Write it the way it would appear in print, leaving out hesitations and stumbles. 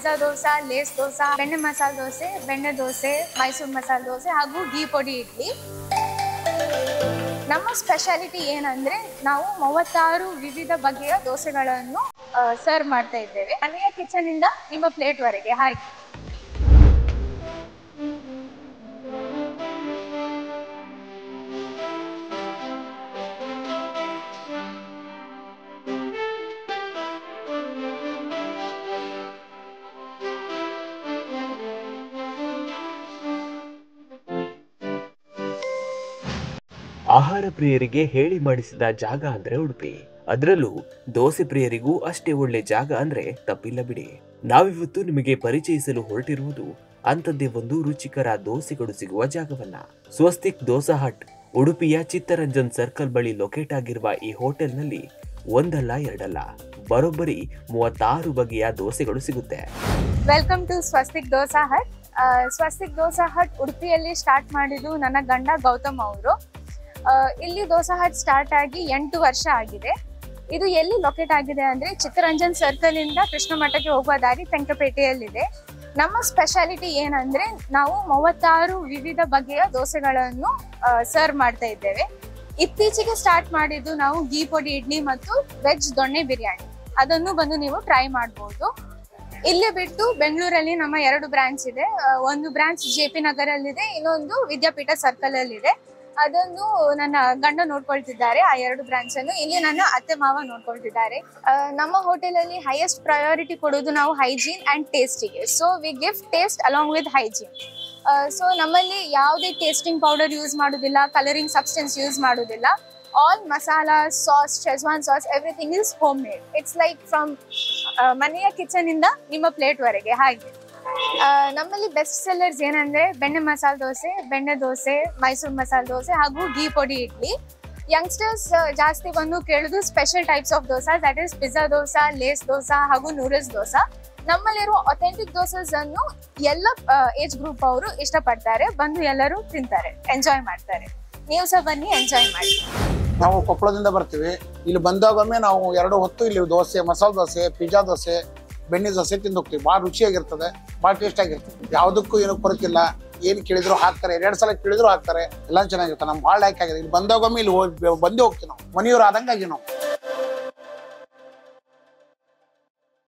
Pizza dosa, Lay's dosa, ಬೆಣ್ಣೆ ಮಸಾಲೆ ದೋಸೆ, ಬೆಣ್ಣೆ ದೋಸೆ, ಮೈಸೂರು ಮಸಾಲೆ ದೋಸೆ ಹಾಗೂ ಘೀ ಪೊಡಿ ಇಡ್ಲಿ. ನಮ್ಮ ಸ್ಪೆಷಾಲಿಟಿ ಏನಂದ್ರೆ ನಾವು 36 ವಿವಿಧ ಬಗೆಯ ದೋಸೆಗಳನ್ನು ಸರ್ವ್ ಮಾಡ್ತಾ ಇದ್ದೇವೆ. ಮನೆಯ ಕಿಚನ್ ಇಂದ ನಿಮ್ಮ ಪ್ಲೇಟ್ ವರೆಗೆ. ಹಾಯ್. ಆಹಾರ ಪ್ರಿಯರಿಗೆ ಹೇಳಿ ಮಾಡಿಸಿದ ಜಾಗ ಅಂದ್ರೆ ಉಡುಪಿ. ಅದರಲ್ಲೂ ದೋಸೆ ಪ್ರಿಯರಿಗೂ ಅಷ್ಟೇ ಒಳ್ಳೆ ಜಾಗ ಅಂದ್ರೆ ತಪ್ಪಿಲ್ಲ ಬಿಡಿ. ನಾವಿವತ್ತು ನಿಮಗೆ ಪರಿಚಯಿಸಲು ಹೊರಟಿರುವುದು ಅಂಥದ್ದೇ ಒಂದು ರುಚಿಕರ ದೋಸೆಗಳು ಸಿಗುವ ಜಾಗವನ್ನ. ಸ್ವಸ್ತಿಕ್ ದೋಸಾ ಹಟ್ ಉಡುಪಿಯ ಚಿತ್ತರಂಜನ್ ಸರ್ಕಲ್ ಬಳಿ ಲೊಕೇಟ್ ಆಗಿರುವ ಈ ಹೋಟೆಲ್ನಲ್ಲಿ ಒಂದಲ್ಲ ಎರಡಲ್ಲ ಬರೋಬ್ಬರಿ 36 ಬಗೆಯ ದೋಸೆಗಳು ಸಿಗುತ್ತೆ. ವೆಲ್ಕಮ್ ಟು ಸ್ವಸ್ತಿಕ್ ದೋಸಾ ಹಟ್. ಸ್ವಸ್ತಿಕ್ ದೋಸಾ ಹಟ್ ಉಡುಪಿಯಲ್ಲಿ ಸ್ಟಾರ್ಟ್ ಮಾಡಿದ್ದು ನನ್ನ ಗಂಡ ಗೌತಮ್ ಅವರು. ಇಲ್ಲಿ ದೋಸಾ ಹಟ್ ಸ್ಟಾರ್ಟ್ ಆಗಿ 8 ವರ್ಷ ಆಗಿದೆ. ಇದು ಎಲ್ಲಿ ಲೊಕೇಟ್ ಆಗಿದೆ ಅಂದ್ರೆ ಚಿತ್ತರಂಜನ್ ಸರ್ಕಲ್ ಇಂದ ಕೃಷ್ಣ ಮಠಕ್ಕೆ ಹೋಗುವ ದಾರಿ ತೆಂಕಪೇಟೆಯಲ್ಲಿದೆ. ನಮ್ಮ ಸ್ಪೆಷಾಲಿಟಿ ಏನಂದ್ರೆ ನಾವು 36 ವಿವಿಧ ಬಗೆಯ ದೋಸೆಗಳನ್ನು ಸರ್ವ್ ಮಾಡ್ತಾ ಇದ್ದೇವೆ. ಇತ್ತೀಚೆಗೆ ಸ್ಟಾರ್ಟ್ ಮಾಡಿದ್ದು ನಾವು ಘೀ ಪೊಡಿ ಇಡ್ಲಿ ಮತ್ತು ವೆಜ್ ದೊಣ್ಣೆ ಬಿರಿಯಾನಿ. ಅದನ್ನು ಬಂದು ನೀವು ಟ್ರೈ ಮಾಡಬಹುದು. ಇಲ್ಲಿ ಬಿಟ್ಟು ಬೆಂಗಳೂರಲ್ಲಿ ನಮ್ಮ 2 ಬ್ರಾಂಚ್ ಇದೆ. ಒಂದು ಬ್ರಾಂಚ್ JP ನಗರಲ್ಲಿದೆ, ಇನ್ನೊಂದು ವಿದ್ಯಾಪೀಠ ಸರ್ಕಲ್ ಅಲ್ಲಿ ಇದೆ. ಅದನ್ನು ನನ್ನ ಗಂಡ ನೋಡ್ಕೊಳ್ತಿದ್ದಾರೆ. ಆ 2 ಬ್ರಾಂಚ್ ಅನ್ನು ಇಲ್ಲಿ ನನ್ನ ಅತ್ತೆ ಮಾವ ನೋಡ್ಕೊಳ್ತಿದ್ದಾರೆ. ನಮ್ಮ ಹೋಟೆಲ್ ಅಲ್ಲಿ ಹೈಯೆಸ್ಟ್ ಪ್ರಯಾರಿಟಿ ಕೊಡೋದು ನಾವು ಹೈಜೀನ್ ಅಂಡ್ ಟೇಸ್ಟಿಗೆ. So we give taste along with hygiene. So ನಮ್ಮಲ್ಲಿ ಯಾವುದೇ ಟೇಸ್ಟಿಂಗ್ ಪೌಡರ್ ಯೂಸ್ ಮಾಡೋದಿಲ್ಲ, ಕಲರಿಂಗ್ ಸಬ್ಸ್ಟೆನ್ಸ್ ಯೂಸ್ ಮಾಡೋದಿಲ್ಲ. All masala, sauce, schezwan sauce, everything is home made. It's like from ಮನೆಯ ಕಿಚನ್ ಇಂದ ನಿಮ್ಮ ಪ್ಲೇಟ್ ವರೆಗೆ. ಹಾಗೆ ನಮ್ಮಲ್ಲಿ ಬೆಸ್ಟ್ ಸೆಲ್ಲರ್ಸ್ ಏನಂದ್ರೆ ಬೆಣ್ಣೆ ಮಸಾಲೆ ದೋಸೆ, ಬೆಣ್ಣೆ ದೋಸೆ, ಮೈಸೂರು ಮಸಾಲೆ ದೋಸೆ ಹಾಗೂ ಘೀ ಪೊಡಿ ಇಡ್ಲಿ. ಯಂಗ್ಸ್ಟರ್ಸ್ ಜಾಸ್ತಿ ಬಂದು ಕೇಳೋದು special types of dosa, that is pizza dosa, Lay's dosa ಹಾಗೂ ನೂಡಲ್ಸ್ ದೋಸೆ. ನಮ್ಮಲ್ಲಿರುವ ಅಥೆಂಟಿಕ್ ದೋಸೆಸ್ ಅನ್ನು ಎಲ್ಲ ಏಜ್ ಗ್ರೂಪ್ ಅವರು ಇಷ್ಟಪಡ್ತಾರೆ. ಬಂದು ಎಲ್ಲರೂ ತಿಂತಾರೆ, ಎಂಜಾಯ್ ಮಾಡ್ತಾರೆ. ನೀವು ಸಹ ಬನ್ನಿ, ಎಂಜಾಯ್ ಮಾಡಿ. ನಾವು ಕೊಪ್ಪಳದಿಂದ ಬರ್ತೀವಿ. ಇಲ್ಲಿ ಬಂದಾಗೊಮ್ಮೆ ನಾವು 2 ಹೊತ್ತು ಇಲ್ಲಿ ದೋಸೆ, ಮಸಾಲೆ ದೋಸೆ, ಪಿಜ್ಜಾ ದೋಸೆ, ಬೆಣ್ಣೆ ದೋಸೆ ತಿಂದು ಹೋಗ್ತೀವಿ. ಭಾಳ ರುಚಿಯಾಗಿರ್ತದೆ, ಭಾಳ ಟೇಸ್ಟ್ ಆಗಿರ್ತದೆ. ಯಾವುದಕ್ಕೂ ಏನೂ ಕೊರತಿಲ್ಲ. ಏನು ಕೇಳಿದ್ರು ಹಾಕ್ತಾರೆ, 2 ಸಲ ಕೇಳಿದ್ರು ಹಾಕ್ತಾರೆ. ಎಲ್ಲ ಚೆನ್ನಾಗಿರುತ್ತೆ. ನಮ್ಗೆ ಭಾಳ ಲೈಕ್ ಆಗಿದೆ. ಇಲ್ಲಿ ಬಂದಾಗೊಮ್ಮೆ ಇಲ್ಲಿ ಬಂದೇ ಹೋಗ್ತೀವಿ. ನಾವು ಮನೆಯವ್ರು ಆದಂಗಾಗಿ ನಾವು